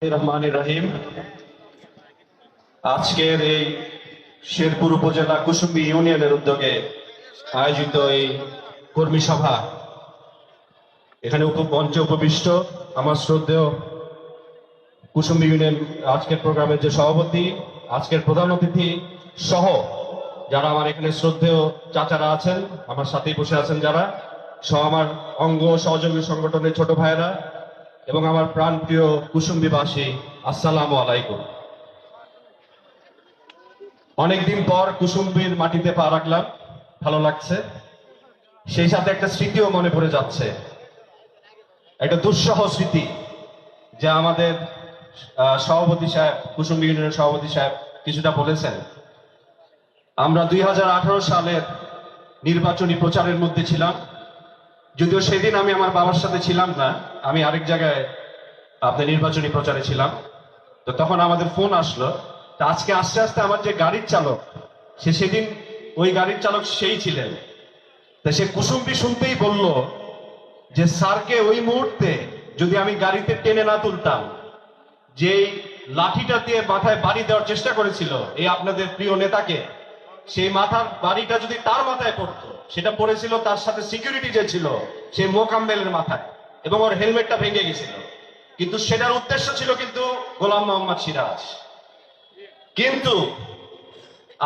রহমানির রহিম। আজকের এই শেরপুর উপজেলা কুসুম্বি ইউনিয়নের উদ্যোগে আয়োজিত এই কর্মী সভা, এখানে মঞ্চে উপবিষ্ট আমার শ্রদ্ধেয় কুসুম্বি ইউনিয়ন আজকের প্রোগ্রামের যে সভাপতি, আজকের প্রধান অতিথি সহ যারা আমার এখানে শ্রদ্ধেয় চাচারা আছেন, আমার সাথেই বসে আছেন যারা, সহ আমার অঙ্গ সহযোগী সংগঠনের ছোট ভাইয়েরা এবং আমার প্রাণপ্রিয় কুসুম্বিবাসী, আসসালামু আলাইকুম। অনেকদিন পর কুসুম্বির মাটিতে পা রাখলাম, ভালো লাগছে। সেই সাথে একটা স্মৃতিও মনে পড়ে যাচ্ছে, একটা দুঃসহ স্মৃতি, যা আমাদের সভাপতি সাহেব, কুসুম্বি ইউনিয়নের সভাপতি সাহেব কিছুটা বলেছেন। আমরা 2018 সালের নির্বাচনী প্রচারের মধ্যে ছিলাম। যদিও সেদিন আমি আমার বাবার সাথে ছিলাম না, আমি আরেক জায়গায় আপনার নির্বাচনী প্রচারে ছিলাম। তো তখন আমাদের ফোন আসলো। তা আজকে আস্তে আস্তে আমার যে গাড়ির চালক, সে সেদিন ওই গাড়ির চালক সেই ছিলেন। তা সে কুসুম্বি শুনতেই বলল যে স্যারকে ওই মুহূর্তে যদি আমি গাড়িতে টেনে না তুলতাম, যেই লাঠিটা দিয়ে মাথায় বাড়ি দেওয়ার চেষ্টা করেছিল এই আপনাদের প্রিয় নেতাকে, সেই মাথার বাড়িটা যদি তার মাথায় পড়তো, সেটা পড়েছিল তার সাথে সিকিউরিটি যে ছিল সেই মোকাম্মেলের মাথায়, এবং ওর হেলমেটটা ভেঙে গেছিল। কিন্তু সেটার উদ্দেশ্য ছিল কিন্তু গোলাম মোহাম্মদ সিরাজ। কিন্তু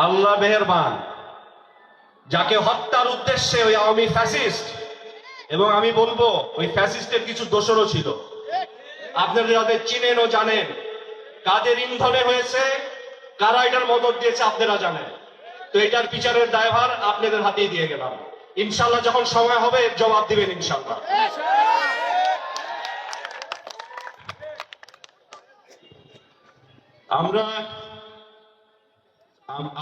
আল্লাহ মেহেরবান, যাকে হত্যার উদ্দেশ্যে ওই আওয়ামী ফ্যাসিস্ট, এবং আমি বলবো ওই ফ্যাসিস্টের কিছু দোষরও ছিল, আপনারা যাদের চিনেন ও জানেন, কাদের ইন্ধনে হয়েছে, কারা এটার মদত দিয়েছে আপনারা জানেন। তো এটার বিচারের দায়ভার আপনাদের হাতেই দিয়ে গেলাম। ইনশাল্লাহ যখন সময় হবে এর জবাব দিবেন ইনশাল্লাহ। আমরা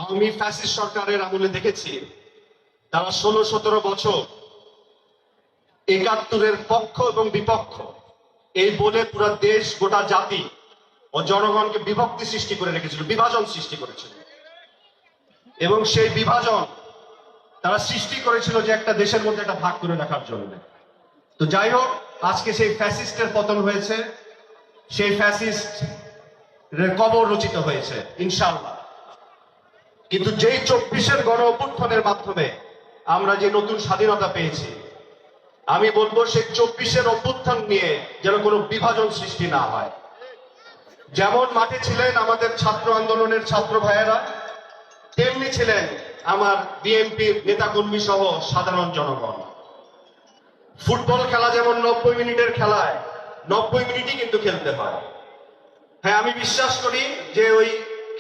আওয়ামী ফ্যাসিস্ট সরকারের আমলে দেখেছি তারা 16-17 বছর 71-এর পক্ষ এবং বিপক্ষ এই বলে পুরো দেশ, গোটা জাতি ও জনগণকে বিভক্তি সৃষ্টি করে রেখেছিল, বিভাজন সৃষ্টি করেছিল। এবং সেই বিভাজন তারা সৃষ্টি করেছিল যে একটা দেশের মধ্যে একটা ভাগ করে রাখার জন্য। তো যাই হোক, আজকে সেই ফ্যাসিস্টের পতন হয়েছে, সেই ফ্যাসিস্ট কবর রচিত হয়েছে ইনশাআল্লাহ। কিন্তু যেই 24-এর গণ অভ্যুত্থানের মাধ্যমে আমরা যে নতুন স্বাধীনতা পেয়েছি, আমি বলবো সেই 24-এর অভ্যুত্থান নিয়ে যেন কোনো বিভাজন সৃষ্টি না হয়। যেমন মাঠে ছিলেন আমাদের ছাত্র আন্দোলনের ছাত্র ভাইয়েরা, তেমনি ছিলেন আমার বিএনপির নেতাকর্মী সহ সাধারণ জনগণ। ফুটবল খেলা যেমন 90 মিনিটের খেলায় 90 মিনিটই কিন্তু খেলতে হয়। হ্যাঁ, আমি বিশ্বাস করি যে ওই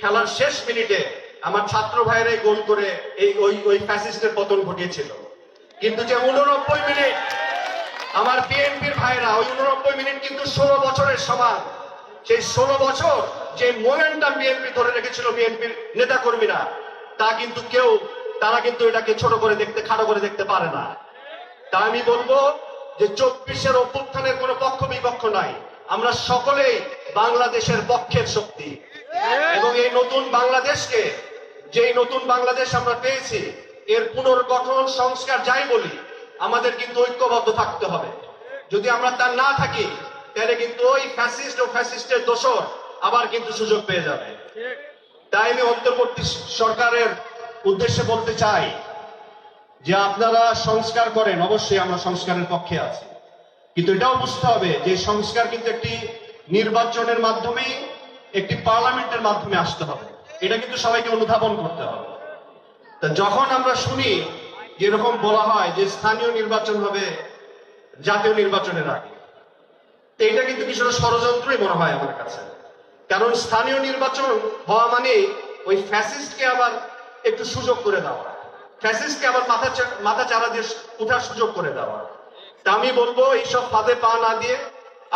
খেলার শেষ মিনিটে আমার ছাত্র ভাইয়েরাই গোল করে এই ওই ফ্যাসিস্টের পতন ঘটিয়েছিল। কিন্তু যে 89 মিনিট আমার বিএনপির ভাইরা, ওই 89 মিনিট কিন্তু 16 বছরের সমান। সেই 16 বছর যে মোমেন্টাম বিএনপি ধরে রেখেছিল, বিএনপির নেতা কর্মীরা, তারা কিন্তু এটাকে ছোট করে দেখতে, খাটো করে দেখতে পারে না। তা আমি বলবো যে 24-এর অভ্যুত্থানের কোনো পক্ষ বিপক্ষ নাই, আমরা সকলেই বাংলাদেশের পক্ষের শক্তি। এবং এই নতুন বাংলাদেশকে, যেই নতুন বাংলাদেশ আমরা পেয়েছি, এর পুনর্গঠন, সংস্কার যাই বলি, আমাদের কিন্তু ঐক্যবদ্ধ থাকতে হবে। যদি আমরা তা না থাকি, তাহলে কিন্তু ওই ফ্যাসিস্ট ও ফ্যাসিস্টের দোষর আবার কিন্তু সুযোগ পেয়ে যাবে। তাই আমি অন্তর্বর্তী সরকারের উদ্দেশ্যে বলতে চাই যে আপনারা সংস্কার করেন, অবশ্যই আমরা সংস্কারের পক্ষে আছি, কিন্তু এটাও বুঝতে হবে যে সংস্কার কিন্তু একটি নির্বাচনের মাধ্যমে, একটি পার্লামেন্টের মাধ্যমে আসতে হবে। এটা কিন্তু সবাইকে অনুধাবন করতে হবে। তা যখন আমরা শুনি যেরকম বলা হয় যে স্থানীয় নির্বাচন হবে জাতীয় নির্বাচনের আগে, তো এটা কিন্তু কিছুটা ষড়যন্ত্রই মনে হয় আমার কাছে। কারণ স্থানীয় নির্বাচন হওয়া মানে ওই ফ্যাসিস্টকে আবার একটু সুযোগ করে দেওয়া, ফ্যাসিস্টকে আবার মাথা চারা দিয়ে উঠার সুযোগ করে দেওয়া। তা আমি বলবো এইসব ফাঁদে পা না দিয়ে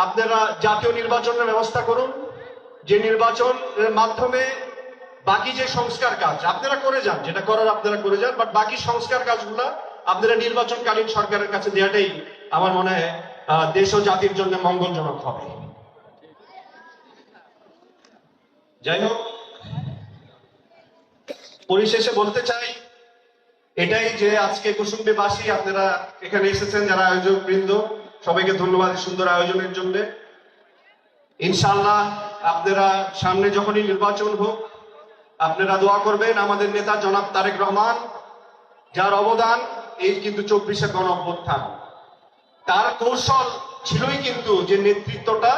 আপনারা জাতীয় নির্বাচনের ব্যবস্থা করুন, যে নির্বাচনের মাধ্যমে বাকি যে সংস্কার কাজ আপনারা করে যান, যেটা করার আপনারা করে যান, বাট বাকি সংস্কার কাজগুলো আপনারা নির্বাচনকালীন সরকারের কাছে দেওয়াটাই আমার মনে হয় দেশ ও জাতির জন্য মঙ্গলজনক হবে। যাই হোক, পরিশেষে বলতে চাই এটাই যে আজকে কুসুম্বিবাসী আপনারা এখানে এসেছেন, যারা আয়োজক বৃন্দ, সবাইকে ধন্যবাদ সুন্দর আয়োজনের জন্য। ইনশাআল্লাহ আপনারা সামনে যখনই নির্বাচন হোক, আপনারা দোয়া করবেন আমাদের নেতা জনাব তারেক রহমান, যার অবদান এই কিন্তু 24শে গণ অভ্যুত্থান। তার কৌশল ছিলই কিন্তু যে নেতৃত্বটা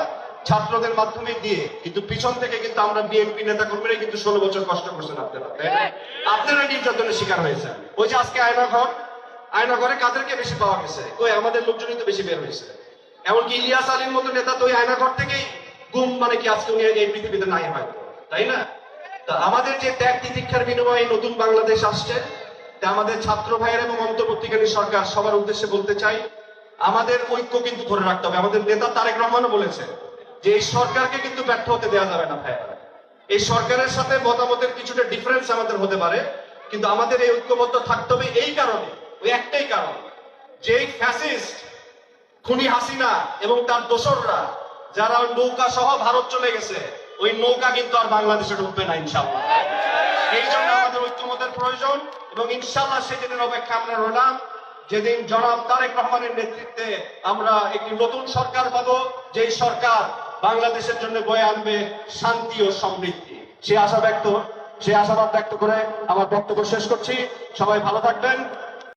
ছাত্রদের মাধ্যমে দিয়ে, কিন্তু পিছন থেকে কিন্তু আমরা বিএনপি নেতা কর্মীরা কিন্তু 16 বছর কষ্ট করছেন আপনারা, তাই না? আপনারা নির্যাতনের শিকার হয়েছেন। ওই যে আজকে আয়নাঘরে কাদেরকে বেশি পাওয়া গেছে? ওই আমাদের লোকজনই তো বেশি বের হয়েছে। এমনকি ইলিয়াস আলীর মতো নেতা তো ওই আয়নাঘর থেকেই গুম, মানে কি আজকে উনি এই পৃথিবীতে নাই হয়তো, তাই না? তা আমাদের যে ত্যাগ তিতিক্ষার বিনিময়ে নতুন বাংলাদেশ আসছে, তা আমাদের ছাত্র ভাইয়ের এবং অন্তর্বর্তীকালীন সরকার সবার উদ্দেশ্যে বলতে চাই, আমাদের ঐক্য কিন্তু ধরে রাখতে হবে। আমাদের নেতা তারেক রহমানও বলেছে যে এই সরকারকে কিন্তু ব্যর্থ হতে দেওয়া যাবে না ভাই। এই সরকারের সাথে মতামতের কিছুটা ডিফারেন্স আমাদের হতে পারে, কিন্তু আমাদের এই ঐক্যবদ্ধ থাকতে হবে এই কারণে, ওই একটাই কারণ, যে ফ্যাসিস্ট খুনি হাসিনা এবং তার দোসররা যারা নৌকা সহ ভারত চলে গেছে, ওই নৌকা কিন্তু আর বাংলাদেশে ঢুকবে না ইনশাআল্লাহ। এই জন্য আমাদের ঐক্যমতের প্রয়োজন, এবং ইনশাআল্লাহ সেদিনের অপেক্ষা আমরা রইলাম, যেদিন জনাব তারেক রহমানের নেতৃত্বে আমরা একটি নতুন সরকার পাবো, যেই সরকার বাংলাদেশের জন্য বয়ে আনবে শান্তি ও সমৃদ্ধি। সে আশাবাদ ব্যক্ত করে আমার বক্তব্য শেষ করছি। সবাই ভালো থাকবেন।